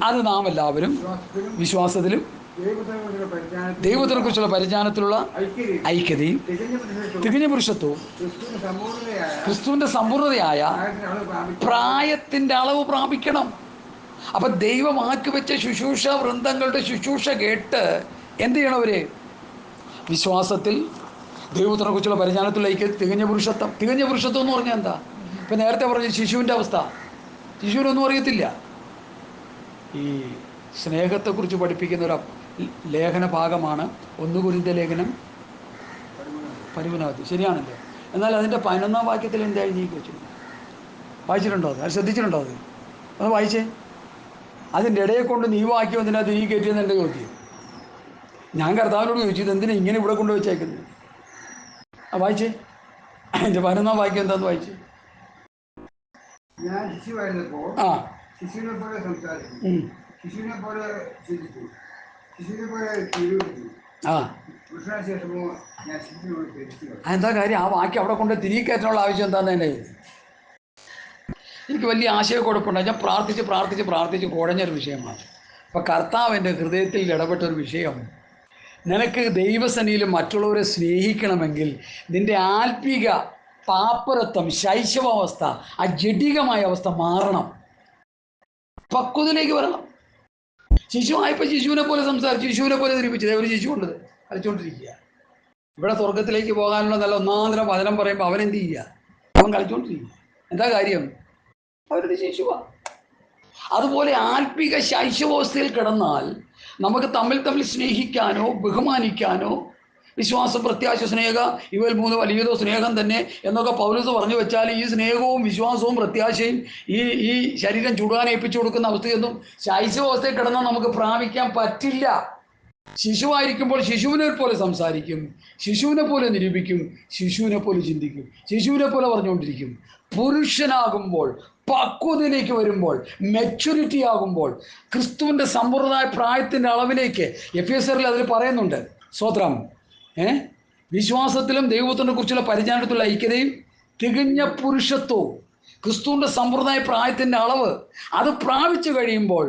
അത് നാം എല്ലാവരും വിശ്വാസത്തിലും ദൈവത്തെക്കുറിച്ചുള്ള പരിജ്ഞാനത്തിലുള്ള ഐക്യതയും തികഞ്ഞ പുരുഷത്വവും ക്രിസ്തുവിൻ്റെ സമ്പൂർണ്ണതയായ പ്രായത്തിൻ്റെ അളവ് പ്രാപിക്കണം. അപ്പം ദൈവം ആക്കിവെച്ച ശുശ്രൂഷ വൃന്ദങ്ങളുടെ ശുശ്രൂഷ കേട്ട് എന്ത് ചെയ്യണം? അവർ വിശ്വാസത്തിൽ ദൈവത്തിനെക്കുറിച്ചുള്ള പരിജ്ഞാനത്തിലുള്ള ഐക്യത തികഞ്ഞ പുരുഷത്വം. തികഞ്ഞ പുരുഷത്വം എന്ന് പറഞ്ഞാൽ എന്താ? ഇപ്പം നേരത്തെ പറഞ്ഞ ശിശുവിൻ്റെ അവസ്ഥ, ശിശുവിനൊന്നും അറിയത്തില്ല. ഈ സ്നേഹത്തെക്കുറിച്ച് പഠിപ്പിക്കുന്ന ഒരു ലേഖന ഭാഗമാണ് 1 കൊരിന്ത്യർ ലേഖനം 13. ശരിയാണല്ലോ. എന്നാൽ അതിൻ്റെ 11-ാം വാക്യത്തിൽ എന്താ എഴുതി വെച്ചിട്ടുണ്ട്? വായിച്ചിട്ടുണ്ടോ? അത് ശ്രദ്ധിച്ചിട്ടുണ്ടോ? അത് വായിച്ചേ. അതിൻ്റെ ഇടയെ കൊണ്ട് നീ വാക്യം എന്തിനകത്ത് നീ കയറ്റിയെന്ന് എൻ്റെ ചോദ്യം. ഞാൻ കർത്താവിനോട് ചോദിച്ചു, ഇതെന്തിനാ ഇങ്ങനെ ഇവിടെ കൊണ്ട് വെച്ചേക്കുന്നത്? വായിച്ചേ. അതിൻ്റെ 11-ാം വാക്യം എന്താന്ന് വായിച്ചേ. ഞാൻ ശിശുവായിരുന്നപ്പോൾ ശിശുവിനെ പോലെ സംസാരിച്ചു, ശിശുവിനെ പോലെ ചിന്തിച്ചു, ശിശുവിനെ പോലെ തീരുമാനിച്ചു. പുരുഷനാശേഷമോ ഞാൻ ശിശുവിനോട് തിരിച്ചു. എന്താ കാര്യം? ആ വാക്യം അവിടെ കൊണ്ട് തിരികെ കയറ്റാനുള്ള ആവശ്യം എന്താണെന്ന് തന്നെ എനിക്ക് വലിയ ആശയക്കുഴപ്പമുണ്ട്. ഞാൻ പ്രാർത്ഥിച്ച് കുഴഞ്ഞൊരു വിഷയമാണ്. അപ്പം കർത്താവിൻ്റെ ഹൃദയത്തിൽ ഇടപെട്ടൊരു വിഷയം, നിനക്ക് ദൈവസന്നിധിയിലും മറ്റുള്ളവരെ സ്നേഹിക്കണമെങ്കിൽ നിൻ്റെ ആത്മീക പാപ്പരത്വം, ശൈശവാവസ്ഥ, ആ ജഡികമായ അവസ്ഥ മാറണം, പക്വതയിലേക്ക് വരണം. ശിശുവായപ്പോൾ ശിശുവിനെ പോലെ സംസാരിച്ചു, ശിശുവിനെ പോലെ ധരിപ്പിച്ചത് ഒരു ശിശു കൊണ്ട് കളിച്ചുകൊണ്ടിരിക്കുക. ഇവിടെ സ്വർഗത്തിലേക്ക് പോകാനുള്ള നല്ല ഒന്നാന്തരം വചനം പറയുമ്പോൾ അവനെന്ത് ചെയ്യുക? അവൻ കളിച്ചുകൊണ്ടിരിക്കുക. എന്താ കാര്യം? അവരുടെ ശിശുവാണ്. അതുപോലെ ആത്മീക ശൈശവാവസ്ഥയിൽ കിടന്നാൽ നമുക്ക് തമ്മിൽ സ്നേഹിക്കാനോ ബഹുമാനിക്കാനോ, വിശ്വാസം, പ്രത്യാശ, സ്നേഹ, ഇവയിൽ 3 വലിയതോ സ്നേഹം തന്നെ എന്നൊക്കെ പൗലോസ് പറഞ്ഞു വെച്ചാൽ ഈ സ്നേഹവും വിശ്വാസവും പ്രത്യാശയും ഈ ശരീരം ചുടുവാൻ ഏൽപ്പിച്ചു കൊടുക്കുന്ന അവസ്ഥയൊന്നും ശൈശവാവസ്ഥയിൽ കിടന്നാൽ നമുക്ക് പ്രാപിക്കാൻ പറ്റില്ല. ശിശുവായിരിക്കുമ്പോൾ ശിശുവിനെ പോലെ സംസാരിക്കും, ശിശുവിനെ പോലെ നിരൂപിക്കും, ശിശുവിനെ പോലെ ചിന്തിക്കും, ശിശുവിനെ പോലെ പറഞ്ഞുകൊണ്ടിരിക്കും. പുരുഷനാകുമ്പോൾ, പക്വതയിലേക്ക് വരുമ്പോൾ, മെച്യൂരിറ്റി ആകുമ്പോൾ, ക്രിസ്തുവിൻ്റെ സമ്പൂർണ്ണമായ പ്രായത്തിൻ്റെ അളവിലേക്ക് എഫേസ്യരിൽ അതിൽ പറയുന്നുണ്ട്. സ്തോത്രം. വിശ്വാസത്തിലും ദൈവത്തിനെ കുറിച്ചുള്ള പരിജ്ഞാനത്തിലുള്ള ഐക്യതയും തികഞ്ഞ പുരുഷത്വവും ക്രിസ്തുവിൻ്റെ സമ്പൂർണ്ണമായ പ്രായത്തിൻ്റെ അളവ് അത് പ്രാപിച്ചു കഴിയുമ്പോൾ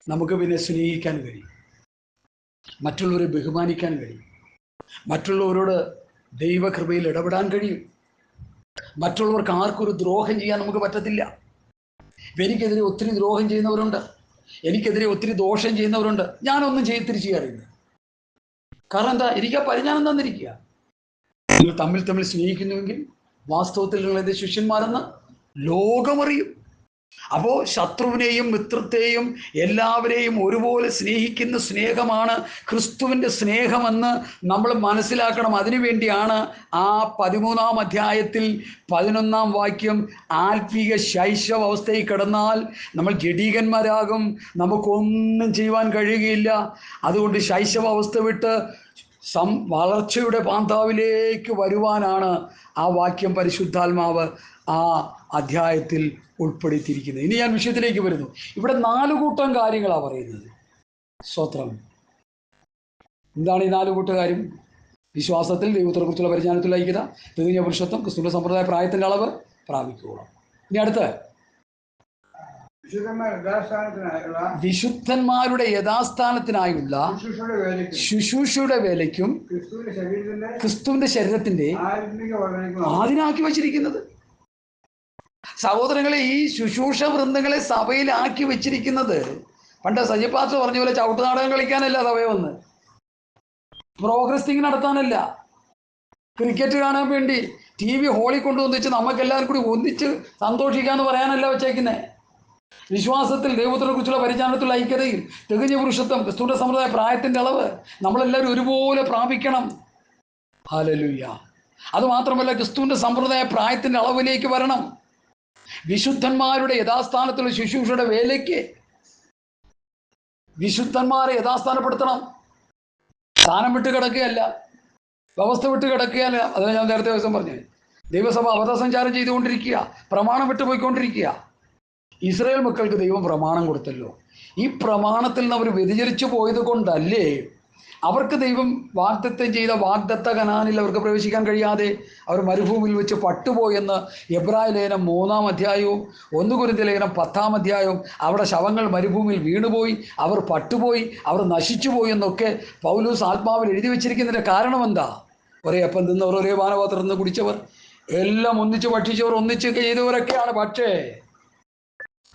നമുക്ക് പിന്നെ സ്നേഹിക്കാൻ കഴിയും, മറ്റുള്ളവരെ ബഹുമാനിക്കാൻ കഴിയും, മറ്റുള്ളവരോട് ദൈവകൃപയിൽ ഇടപെടാൻ കഴിയും. മറ്റുള്ളവർക്ക് ആർക്കൊരു ദ്രോഹം ചെയ്യാൻ നമുക്ക് പറ്റത്തില്ല. എനിക്കെതിരെ ഒത്തിരി ദ്രോഹം ചെയ്യുന്നവരുണ്ട്, എനിക്കെതിരെ ഒത്തിരി ദോഷം ചെയ്യുന്നവരുണ്ട്. ഞാനൊന്നും തിരിച്ചു ചെയ്യാറില്ല. കാരണം എന്താ? എനിക്ക് ആ പരിജ്ഞാനം തന്നിരിക്കുക. നിങ്ങൾ തമ്മിൽ സ്നേഹിക്കുന്നുവെങ്കിൽ വാസ്തവത്തിൽ നിങ്ങളെന്റെ ശിഷ്യന്മാരെന്ന് ലോകമറിയും. അപ്പോൾ ശത്രുവിനെയും മിത്രത്തെയും എല്ലാവരെയും ഒരുപോലെ സ്നേഹിക്കുന്ന സ്നേഹമാണ് ക്രിസ്തുവിൻ്റെ സ്നേഹമെന്ന് നമ്മൾ മനസ്സിലാക്കണം. അതിനുവേണ്ടിയാണ് ആ 13-ാം അധ്യായത്തിൽ 11-ാം വാക്യം, ആത്മീക ശൈശവ അവസ്ഥയിൽ കിടന്നാൽ നമ്മൾ ജഡീകന്മാരാകും, നമുക്കൊന്നും ചെയ്യുവാൻ കഴിയുകയില്ല. അതുകൊണ്ട് ശൈശവ അവസ്ഥ വിട്ട് വളർച്ചയുടെ പാന്താവിലേക്ക് വരുവാനാണ് ആ വാക്യം പരിശുദ്ധാത്മാവ് ആ അധ്യായത്തിൽ ഉൾപ്പെടുത്തിയിരിക്കുന്നത്. ഇനി ഞാൻ വിഷയത്തിലേക്ക് വരുന്നു. ഇവിടെ 4 കൂട്ടം കാര്യങ്ങളാണ് പറയുന്നത്. സ്തോത്രം. എന്താണ് ഈ 4 കൂട്ടം കാര്യം? വിശ്വാസത്തിൽ ദൈവത്തെക്കുറിച്ചുള്ള പരിജ്ഞാനത്തിൽ ഐക്യത, തികഞ്ഞ പുരുഷത്വം, ക്രിസ്തുവിന്റെ സമ്പ്രദായ പ്രായത്തിന്റെ അളവ് പ്രാപിക്കുക. ഇനി അടുത്ത് വിശുദ്ധന്മാരുടെ യഥാസ്ഥാനത്തിനായുള്ള ശുശ്രൂഷയുടെ വേലയ്ക്കും ക്രിസ്തുവിന്റെ ശരീരത്തിന്റെ ആദിനാക്കി വച്ചിരിക്കുന്നത്. സഹോദരങ്ങളെ, ഈ ശുശ്രൂഷ വൃന്ദങ്ങളെ സഭയിലാക്കി വെച്ചിരിക്കുന്നത് പണ്ട് സജിപാസ് പറഞ്ഞ പോലെ ചവിട്ട് നാടകം കളിക്കാനല്ല സഭയെ വന്ന്, പ്രോഗ്രസിംഗ് നടത്താനല്ല, ക്രിക്കറ്റ് കാണാൻ വേണ്ടി TV ഹോളിൽ കൊണ്ടുവന്നിച്ച് നമുക്കെല്ലാവരും കൂടി ഒന്നിച്ച് സന്തോഷിക്കാന്ന് പറയാനല്ല വെച്ചേക്കുന്നത്. വിശ്വാസത്തിൽ ദൈവത്തിനെ കുറിച്ചുള്ള പരിജ്ഞാനത്തിലുള്ള ഐക്യതയിൽ തികഞ്ഞ പുരുഷത്വം, ക്രിസ്തുവിന്റെ സമ്പ്രദായ പ്രായത്തിന്റെ അളവ് നമ്മളെല്ലാവരും ഒരുപോലെ പ്രാപിക്കണം. ഹല്ലേലൂയ. അതുമാത്രമല്ല, ക്രിസ്തുവിന്റെ സമ്പ്രദായ പ്രായത്തിന്റെ അളവിലേക്ക് വരണം. വിശുദ്ധന്മാരുടെ യഥാസ്ഥാനത്തുള്ള ശുശ്രൂഷയുടെ വേലയ്ക്ക് വിശുദ്ധന്മാരെ യഥാസ്ഥാനപ്പെടുത്തണം. സ്ഥാനം വിട്ട് കിടക്കുകയല്ല, വ്യവസ്ഥ വിട്ട് കിടക്കുകയല്ല. അത് ഞാൻ നേരത്തെ ദിവസം പറഞ്ഞു. ദൈവസഭ അവതസഞ്ചാരം ചെയ്തുകൊണ്ടിരിക്കുക, പ്രമാണം വിട്ടുപോയിക്കൊണ്ടിരിക്കുക. ഇസ്രായേൽ മക്കൾക്ക് ദൈവം പ്രമാണം കൊടുത്തല്ലോ. ഈ പ്രമാണത്തിൽ നിന്ന് അവർ വ്യതിചലിച്ചു പോയത് കൊണ്ടല്ലേ അവർക്ക് ദൈവം വാഗ്ദത്തം ചെയ്ത വാഗ്ദത്ത കനാനിൽ അവർക്ക് പ്രവേശിക്കാൻ കഴിയാതെ അവർ മരുഭൂമിയിൽ വെച്ച് പട്ടുപോയെന്ന് എബ്രായ ലേഖനം 3-ാം അധ്യായവും 1 കൊരിന്ത്യർ ലേഖനം 10-ാം അധ്യായവും അവിടെ ശവങ്ങൾ മരുഭൂമിയിൽ വീണുപോയി, അവർ പട്ടുപോയി, അവർ നശിച്ചുപോയി എന്നൊക്കെ പൗലോസ് ആത്മാവിൽ എഴുതി വെച്ചിരിക്കുന്നതിൻ്റെ കാരണം എന്താ? ഒരേ അപ്പം തിന്നവർ, ഒരേ പാനപാത്രം നിന്ന് കുടിച്ചവർ, എല്ലാം ഒന്നിച്ച് ഭക്ഷിച്ചവർ, ഒന്നിച്ചൊക്കെ ചെയ്തവരൊക്കെയാണ്. പക്ഷേ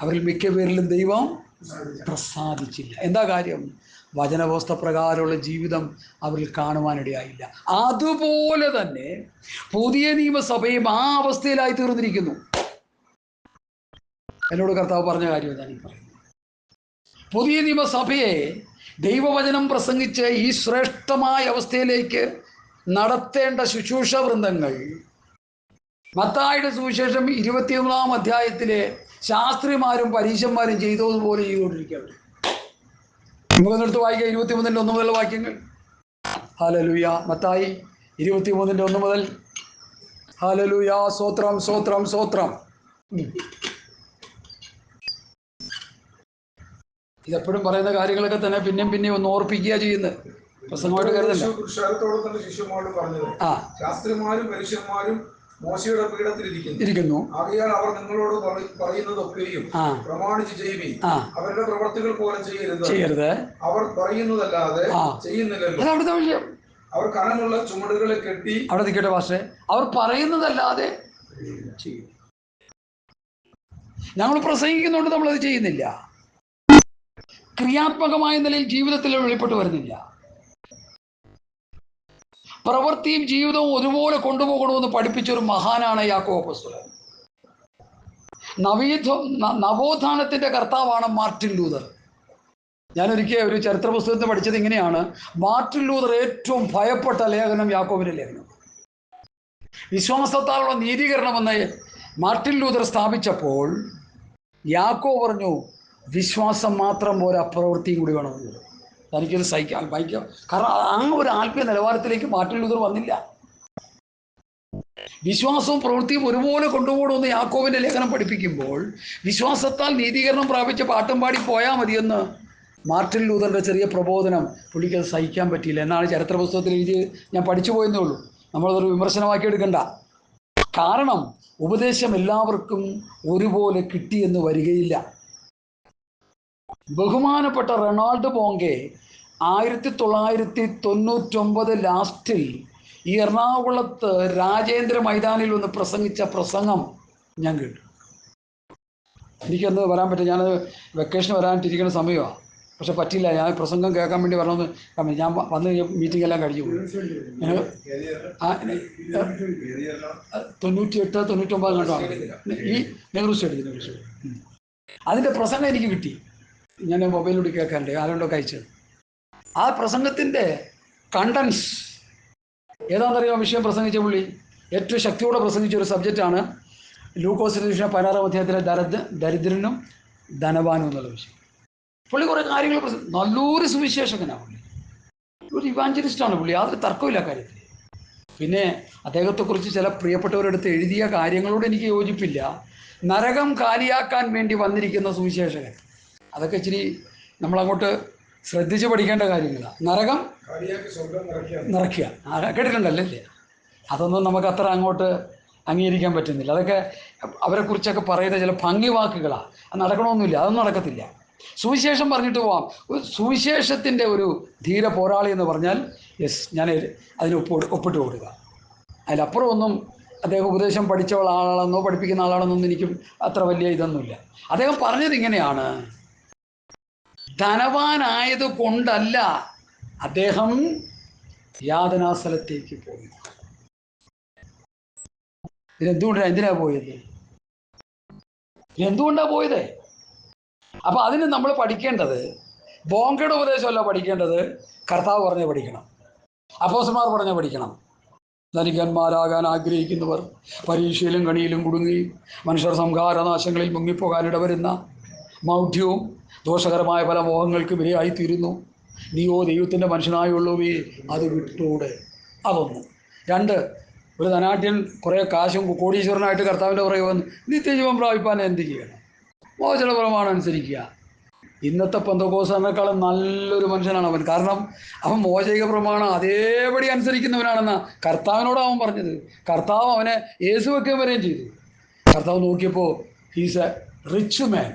അവരിൽ മിക്ക പേരിലും ദൈവം പ്രസാദിച്ചില്ല. എന്താ കാര്യം? വചനവ്യവസ്ഥ പ്രകാരമുള്ള ജീവിതം അവരിൽ കാണുവാനിടയായില്ല. അതുപോലെ തന്നെ പുതിയ നിയമസഭയും ആ അവസ്ഥയിലായി തീർന്നിരിക്കുന്നു. എന്നോട് കർത്താവ് പറഞ്ഞ കാര്യം ഞാൻ ഈ പറയുന്നത്. പുതിയ നിയമസഭയെ ദൈവവചനം പ്രസംഗിച്ച് ഈ ശ്രേഷ്ഠമായ അവസ്ഥയിലേക്ക് നടത്തേണ്ട ശുശ്രൂഷ വൃന്ദങ്ങൾ മത്തായിയുടെ സുവിശേഷം 21-ാം അധ്യായത്തിലെ ശാസ്ത്രിമാരും പരീശന്മാരും ചെയ്തതുപോലെ ചെയ്തുകൊണ്ടിരിക്കുകയാണ്. നമുക്കൊന്നെടുത്ത് വായിക്കാം 23-ന്റെ 1 മുതലുള്ള വാക്യങ്ങൾ. ഹല്ലേലൂയ. മത്തായി 23-ന്റെ 1 മുതൽ. ഹല്ലേലൂയ. സ്തോത്രം, സ്തോത്രം, സ്തോത്രം. ഇതെപ്പോഴും പറയുന്ന കാര്യങ്ങളൊക്കെ തന്നെ പിന്നെയും ഒന്ന് ഓർപ്പിക്കുക ചെയ്യുന്നത്. പ്രസംഗമായിട്ട് കരുതല്ല. ശാസ്ത്രിമാരും പരീശന്മാരും മോശയുടെ പീഠത്തിലിരിക്കുന്നു. ആകയാൽ അവർ നിങ്ങളോട് പറയുന്നതൊക്കെയും പ്രമാണിച്ച് ചെയ്യുവിൻ. അവരുടെ പ്രവർത്തികൾ പോലെ ചെയ്യരുത്. അവർ പറയുന്നതല്ലാതെ ചെയ്യുന്നില്ലല്ലോ. അവർ കനമുള്ള ചുമടുകളെ കെട്ടി. അവിടെ നിൽക്കട്ടെ പാസ്റ്റേ. അവർ പറയുന്നതല്ലാതെ ചെയ്യും. ഞങ്ങൾ പ്രസംഗിക്കുന്നുണ്ട്, നമ്മളത് ചെയ്യുന്നില്ല. ക്രിയാത്മകമായ നിലയിൽ ജീവിതത്തിൽ വെളിപ്പെട്ട് വരുന്നില്ല. പ്രവൃത്തിയും ജീവിതവും ഒരുപോലെ കൊണ്ടുപോകണമെന്ന് പഠിപ്പിച്ചൊരു മഹാനാണ് യാക്കോബ് അപ്പോസ്തലൻ. നവോത്ഥാനത്തിൻ്റെ കർത്താവാണ് മാർട്ടിൻ ലൂതർ. ഞാനൊരിക്കൽ ഒരു ചരിത്ര പുസ്തകത്തിൽ പഠിച്ചത് ഇങ്ങനെയാണ്: മാർട്ടിൻ ലൂതർ ഏറ്റവും ഭയപ്പെട്ട ലേഖനം യാക്കോബിൻ്റെ ലേഖനം. വിശ്വാസത്താലുള്ള നീതീകരണമെന്ന് മാർട്ടിൻ ലൂതർ സ്ഥാപിച്ചപ്പോൾ യാക്കോബ് പറഞ്ഞു, വിശ്വാസം മാത്രം പോരാ, പ്രവൃത്തിയും കൂടി വേണമെന്ന്. തനിക്കത് വായിക്കാം. കാരണം ആ ഒരു ആത്മീയ നിലവാരത്തിലേക്ക് മാർട്ടിൻ ലൂതർ വന്നില്ല. വിശ്വാസവും പ്രവൃത്തിയും ഒരുപോലെ കൊണ്ടുപോകണമെന്ന് യാക്കോബിൻ്റെ ലേഖനം പഠിപ്പിക്കുമ്പോൾ വിശ്വാസത്താൽ നീതീകരണം പ്രാപിച്ച പാട്ടും പാടി പോയാൽ മതിയെന്ന് മാർട്ടിൻ ലൂതറിൻ്റെ ചെറിയ പ്രബോധനം പുള്ളിക്കത് സഹിക്കാൻ പറ്റിയില്ല എന്നാണ് ചരിത്ര പുസ്തകത്തിൽ എഴുതി. ഞാൻ പഠിച്ചു പോയെന്നേ ഉള്ളൂ, നമ്മളതൊരു വിമർശനമാക്കി എടുക്കണ്ട. കാരണം ഉപദേശം എല്ലാവർക്കും ഒരുപോലെ കിട്ടിയെന്ന് വരികയില്ല. ബഹുമാനപ്പെട്ട റൊണാൾഡ് ബോങ്കെ 1999 ലാസ്റ്റിൽ ഈ എറണാകുളത്ത് രാജേന്ദ്ര മൈതാനിൽ ഒന്ന് പ്രസംഗിച്ച പ്രസംഗം ഞാൻ കേട്ടു. എനിക്കന്ന് വരാൻ പറ്റും, ഞാനത് വെക്കേഷന് വരാനിട്ടിരിക്കുന്ന സമയമാണ്. പക്ഷെ പറ്റില്ല, ഞാൻ പ്രസംഗം കേൾക്കാൻ വേണ്ടി വരണമെന്ന്. ഞാൻ വന്ന് മീറ്റിംഗ് എല്ലാം കഴിഞ്ഞു പോയി. 98, 99 കണ്ടാണ് ഈ നെഹ്റു സ്റ്റേഡിയം. അതിൻ്റെ പ്രസംഗം എനിക്ക് കിട്ടി. ഞാൻ മൊബൈലിലൂടെ കേൾക്കാറുണ്ട്, ആരുണ്ടൊക്കെ അയച്ചത്. ആ പ്രസംഗത്തിൻ്റെ കണ്ടൻസ് ഏതാണെന്നറിയാം? വിഷയം പ്രസംഗിച്ച പുള്ളി ഏറ്റവും ശക്തിയോടെ പ്രസംഗിച്ച ഒരു സബ്ജക്റ്റാണ് ലൂക്കോസ് 16-ാം അധ്യായത്തിലെ ദരിദ്രനും ധനവാനും എന്നുള്ള വിഷയം. പുള്ളി കുറേ കാര്യങ്ങൾ നല്ലൊരു സുവിശേഷകനാണ് പുള്ളി, ഒരു ഇവാഞ്ചലിസ്റ്റാണ് പുള്ളി, യാതൊരു തർക്കമില്ല കാര്യത്തിൽ. പിന്നെ അദ്ദേഹത്തെക്കുറിച്ച് ചില പ്രിയപ്പെട്ടവരെടുത്ത് എഴുതിയ കാര്യങ്ങളോട് എനിക്ക് യോജിപ്പില്ല. നരകം കാലിയാക്കാൻ വേണ്ടി വന്നിരിക്കുന്ന സുവിശേഷകൻ, അതൊക്കെ ഇച്ചിരി നമ്മളങ്ങോട്ട് ശ്രദ്ധിച്ച് പഠിക്കേണ്ട കാര്യങ്ങളാണ്. നരകം നിറയ്ക്കുക കേട്ടിട്ടുണ്ടല്ലേ? അതൊന്നും നമുക്ക് അത്ര അങ്ങോട്ട് അംഗീകരിക്കാൻ പറ്റുന്നില്ല. അതൊക്കെ അവരെക്കുറിച്ചൊക്കെ പറയുന്ന ചില ഭംഗി വാക്കുകളാണ്. അത് നടക്കണമെന്നില്ല, അതൊന്നും നടക്കത്തില്ല. സുവിശേഷം പറഞ്ഞിട്ട് പോവാം. സുവിശേഷത്തിൻ്റെ ഒരു ധീര പോരാളി എന്ന് പറഞ്ഞാൽ യെസ്, ഞാൻ അതിന് ഒപ്പിട്ട് കൊടുക്കുക. അതിലപ്പുറം ഒന്നും അദ്ദേഹം ഉപദേശം പഠിച്ച ആളാണെന്നോ പഠിപ്പിക്കുന്ന ആളാണെന്നൊന്നും എനിക്കും അത്ര വലിയ ഇതൊന്നുമില്ല. അദ്ദേഹം പറഞ്ഞത് ഇങ്ങനെയാണ്: ധനവാനായത് കൊണ്ടല്ല അദ്ദേഹം യാതനാസ്ഥലത്തേക്ക് പോയി. എന്തിനാ പോയത്? എന്തുകൊണ്ടാണ് പോയത്? അപ്പം അതിന് നമ്മൾ പഠിക്കേണ്ടത് ബോങ്കയുടെ ഉപദേശമല്ല പഠിക്കേണ്ടത്, കർത്താവ് പറഞ്ഞ് പഠിക്കണം, അപ്പോസ്തലന്മാർ പറഞ്ഞ് പഠിക്കണം. ധനികന്മാരാകാൻ ആഗ്രഹിക്കുന്നവർ പരീക്ഷയിലും കണിയിലും കുടുങ്ങി മനുഷ്യർ സംഹാരനാശങ്ങളിൽ മുങ്ങിപ്പോകാനിടവരുന്ന മൗഢ്യവും ദോഷകരമായ പല മോഹങ്ങൾക്കും ഇരയായിത്തീരുന്നു. നീയോ ദൈവത്തിൻ്റെ മനുഷ്യനായുള്ളവേ, അത് വിട്ടൂടെ. അതൊന്ന്. 2, ഒരു ധനാഢ്യൻ കുറേ കാശും കോടീശ്വരനായിട്ട് കർത്താവിൻ്റെ പുറകെ വന്ന് നിത്യജീവൻ പ്രാപിപ്പാൻ എന്ത് ചെയ്യണം? മോചന പ്രമാണം അനുസരിക്കുക. ഇന്നത്തെ പെന്തക്കോസ്തലനേക്കാളും നല്ലൊരു മനുഷ്യനാണ് അവൻ. കാരണം അവൻ മോശിക പ്രമാണം അതേപടി അനുസരിക്കുന്നവനാണെന്നാ കർത്താവിനോട് അവൻ പറഞ്ഞത്. കർത്താവ് അവനെ യേശു വെക്കുകയും വരെയും ചെയ്തു. കർത്താവ് നോക്കിയപ്പോൾ ഹീസ് എ റിച്ച് മാൻ,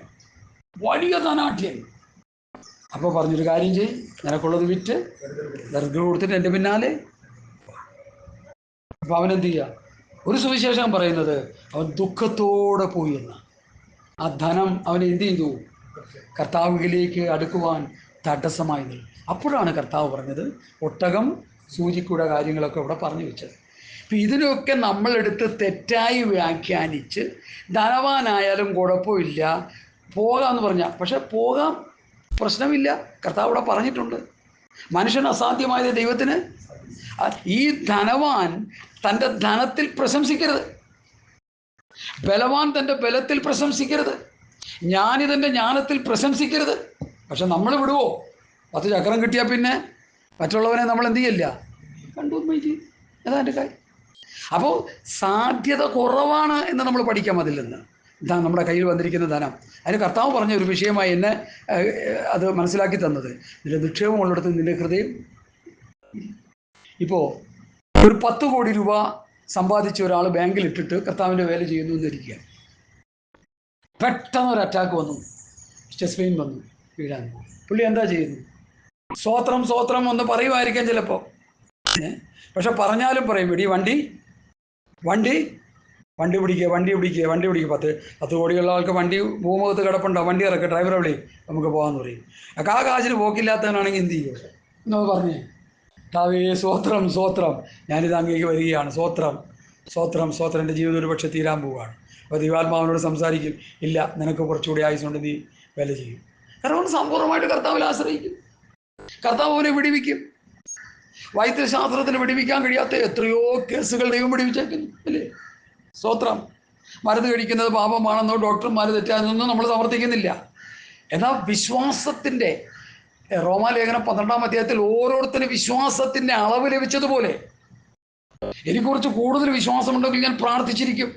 വലിയ ധനാഢ്യൻ. അപ്പോൾ പറഞ്ഞൊരു കാര്യം ചെയ്യും, നിനക്കുള്ളത് വിറ്റ് ദരിദ്രം കൊടുത്തിട്ട് എൻ്റെ പിന്നാലെ. അപ്പം അവനെന്ത് ചെയ്യുക? ഒരു സുവിശേഷം പറയുന്നത് അവൻ ദുഃഖത്തോടെ പോയി എന്ന്. ആ ധനം അവനെ എന്ത് ചെയ്തു? കർത്താവിലേക്ക് അടുക്കുവാൻ തടസ്സമായി നിന്നു. അപ്പോഴാണ് കർത്താവ് പറഞ്ഞത് ഒട്ടകം സൂചിക്കൂടെ കാര്യങ്ങളൊക്കെ ഇവിടെ പറഞ്ഞു വെച്ചത്. അപ്പം ഇതിനൊക്കെ നമ്മളെടുത്ത് തെറ്റായി വ്യാഖ്യാനിച്ച് ധനവാനായാലും കുഴപ്പമില്ല പോകാമെന്ന് പറഞ്ഞാൽ, പക്ഷെ പോകാം, പ്രശ്നമില്ല. കർത്താവ് ഇവിടെ പറഞ്ഞിട്ടുണ്ട്. മനുഷ്യന് അസാധ്യമായത് ദൈവത്തിന്. ഈ ധനവാൻ തൻ്റെ ധനത്തിൽ പ്രശംസിക്കരുത്, ബലവാൻ തൻ്റെ ബലത്തിൽ പ്രശംസിക്കരുത്, ജ്ഞാനിതൻ്റെ ജ്ഞാനത്തിൽ പ്രശംസിക്കരുത്. പക്ഷെ നമ്മൾ വിടുവോ? 10 ചക്രം കിട്ടിയാൽ പിന്നെ മറ്റുള്ളവനെ നമ്മൾ എന്ത് ചെയ്യില്ല, കണ്ടുപോയി. അതാ എൻ്റെ കാര്യം. അപ്പോൾ സാധ്യത കുറവാണ് എന്ന് നമ്മൾ പഠിക്കാം. അതിൽ നിന്ന് ഇതാ നമ്മുടെ കയ്യിൽ വന്നിരിക്കുന്ന ധനം. അതിന് കർത്താവ് പറഞ്ഞ ഒരു വിഷയമായി എന്നെ അത് മനസ്സിലാക്കി തന്നത്, നിന്റെ നിക്ഷേപമുള്ളിടത്ത് നിന്റെ ഹൃദയം. ഇപ്പോൾ ഒരു 10 കോടി രൂപ സമ്പാദിച്ച ഒരാൾ ബാങ്കിലിട്ടിട്ട് കർത്താവിൻ്റെ വേല ചെയ്യുന്നു എന്നിരിക്കുക. പെട്ടെന്നൊരു അറ്റാക്ക് വന്നു, ചെസ്റ്റ് പെയിൻ വന്നു, വീഴാൻ. പുള്ളി എന്താ ചെയ്യുന്നു? സ്വോത്രം സ്വോത്രം ഒന്ന് പറയുമായിരിക്കാം ചിലപ്പോൾ. പക്ഷെ പറഞ്ഞാലും പറയും, എടീ വണ്ടി വണ്ടി വണ്ടി പിടിക്കുക, വണ്ടി പിടിക്കുക, വണ്ടി പിടിക്കുക. 10 കോടിയുള്ള ആൾക്ക് വണ്ടി ഭൂമുഖത്ത് കിടപ്പുണ്ടോ? വണ്ടി ഇറക്കുക, ഡ്രൈവറെ വിളി, നമുക്ക് പോകാമെന്ന് പറയും. ആ കാശിന് പോക്കില്ലാത്തവനാണെങ്കിൽ എന്ത് ചെയ്യും? എന്നോ പറഞ്ഞേ, താവേ സ്വോത്രം സ്വോത്രം, ഞാനിത് അങ്ങേക്ക് വരികയാണ്, സ്വോത്രം സ്വോത്രം സ്വോത്രം, എൻ്റെ ജീവിതം ഒരു പക്ഷേ തീരാൻ പോവുകയാണ്. അപ്പോൾ ദൈവാത്മാവിനോട് സംസാരിക്കും, ഇല്ല നിനക്ക് കുറച്ചുകൂടി ആയുസുകൊണ്ട് നീ വില ചെയ്യും. കാരണം അവൻ സമ്പൂർണ്ണമായിട്ട് കർത്താവിൽ ആശ്രയിക്കും. കർത്താവ് അവനെ വിടിവിക്കും. വൈദ്യശാസ്ത്രത്തിന് വിടിവിക്കാൻ കഴിയാത്ത എത്രയോ കേസുകൾ ദൈവം വിടിവിച്ചേക്കുന്നു അല്ലേ? സ്തോത്രം. മരുന്ന് കഴിക്കുന്നത് പാപമാണെന്നോ ഡോക്ടർമാർ തെറ്റാണെന്നോ നമ്മൾ സമർത്ഥിക്കുന്നില്ല. എന്നാൽ വിശ്വാസത്തിൻ്റെ റോമാലേഖനം 12-ാം അധ്യായത്തിൽ ഓരോരുത്തരും വിശ്വാസത്തിൻ്റെ അളവ് ലഭിച്ചതുപോലെ എനിക്ക് കുറച്ച് കൂടുതൽ വിശ്വാസമുണ്ടെങ്കിൽ ഞാൻ പ്രാർത്ഥിച്ചിരിക്കും.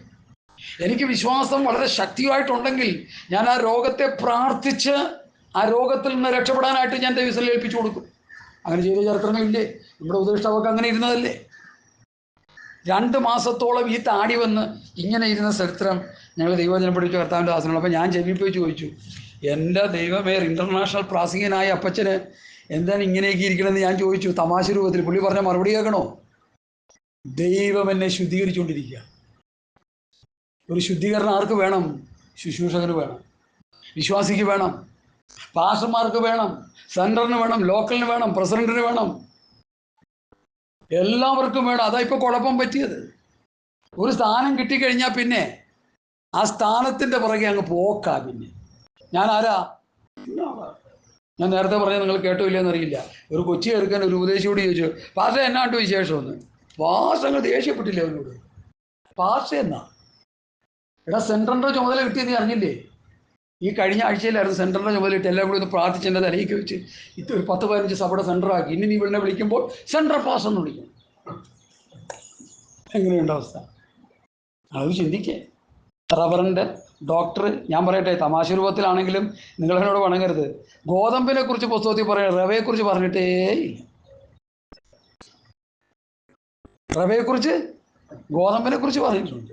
എനിക്ക് വിശ്വാസം വളരെ ശക്തിയായിട്ടുണ്ടെങ്കിൽ ഞാൻ ആ രോഗത്തെ പ്രാർത്ഥിച്ച് ആ രോഗത്തിൽ നിന്ന് രക്ഷപ്പെടാനായിട്ട് ഞാൻ ദൈവത്തിൽ ഏൽപ്പിച്ചു കൊടുക്കും. അങ്ങനെ ചെയ്ത ചരിത്രങ്ങളില്ലേ? നമ്മുടെ ഉപദേഷ്ടാവൊക്കെ അങ്ങനെ ഇരുന്നതല്ലേ? 2 മാസത്തോളം ഈ താടി വന്ന് ഇങ്ങനെ ഇരുന്ന ചരിത്രം ഞങ്ങൾ ദൈവവചനം പഠിച്ച കർത്താവിൻ്റെ ദാസനാണ്. അപ്പോൾ ഞാൻ ചെവിപ്പോയി ചോദിച്ചു, എൻ്റെ ദൈവമേ, ഇൻ്റർനാഷണൽ പ്രാസംഗികനായ അപ്പച്ചന് എന്താണ് ഇങ്ങനെയൊക്കെ ഇരിക്കണമെന്ന് ഞാൻ ചോദിച്ചു തമാശ രൂപത്തിൽ. പുള്ളി പറഞ്ഞ മറുപടി കേൾക്കണോ? ദൈവം എന്നെ ശുദ്ധീകരിച്ചുകൊണ്ടിരിക്കുക. ഒരു ശുദ്ധീകരണം ആർക്ക് വേണം? ശുശ്രൂഷകന് വേണം, വിശ്വാസിക്ക് വേണം, പാസ്റ്റർമാർക്ക് വേണം, സെൻറ്ററിന് വേണം, ലോക്കലിന് വേണം, പ്രസിഡന്റിന് വേണം, എല്ലാവർക്കും വേണം. അതാ ഇപ്പോൾ കുഴപ്പം പറ്റിയത്. ഒരു സ്ഥാനം കിട്ടിക്കഴിഞ്ഞാൽ പിന്നെ ആ സ്ഥാനത്തിൻ്റെ പുറകെ അങ്ങ് പോക്കാ. പിന്നെ ഞാൻ ആരാ? ഞാൻ നേരത്തെ പറഞ്ഞത് നിങ്ങൾ കേട്ടോ ഇല്ലെന്നറിയില്ല. ഒരു കൊച്ചി എടുക്കാൻ ഒരു ഉപദേശിയോട് ചോദിച്ചു, പാസ്റ്റർ എന്നാണ്ട് വിശേഷമെന്ന്. പാസ്റ്റർ അങ്ങ് ദേഷ്യപ്പെട്ടില്ലേ അവനോട്? പാസ്റ്റർ എന്നാ? എടാ, സെൻട്രലിൻ്റെ ചുമതല കിട്ടിയത് നീ അറിഞ്ഞില്ലേ? ഈ കഴിഞ്ഞ ആഴ്ചയിലായിരുന്നു സെൻട്രലിൻ്റെ ചുമതല കിട്ടി. എല്ലാം കൂടി ഒന്ന് പ്രാർത്ഥിച്ച് എൻ്റെ തലയ്ക്ക് വെച്ച് ഒരു 10-15 സഭയുടെ സെൻറ്ററാക്കി. ഇനി നീ ഇവിടെ വിളിക്കുമ്പോൾ സെൻട്രൽ പാസ്റ്റർ എന്ന് വിളിക്കും. എങ്ങനെയുണ്ട് അവസ്ഥ? അത് ചിന്തിക്കേ. റവറൻഡ്, ഡോക്ടർ, ഞാൻ പറയട്ടെ, തമാശ രൂപത്തിലാണെങ്കിലും നിങ്ങളെന്നോട് വണങ്ങരുത്. ഗോതമ്പിനെ കുറിച്ച് പുസ്തകത്തിൽ പറയുന്നത് റവയെക്കുറിച്ച് പറഞ്ഞിട്ടേ ഇല്ല. റവയെക്കുറിച്ച്, ഗോതമ്പിനെ കുറിച്ച് പറഞ്ഞിട്ടുണ്ട്,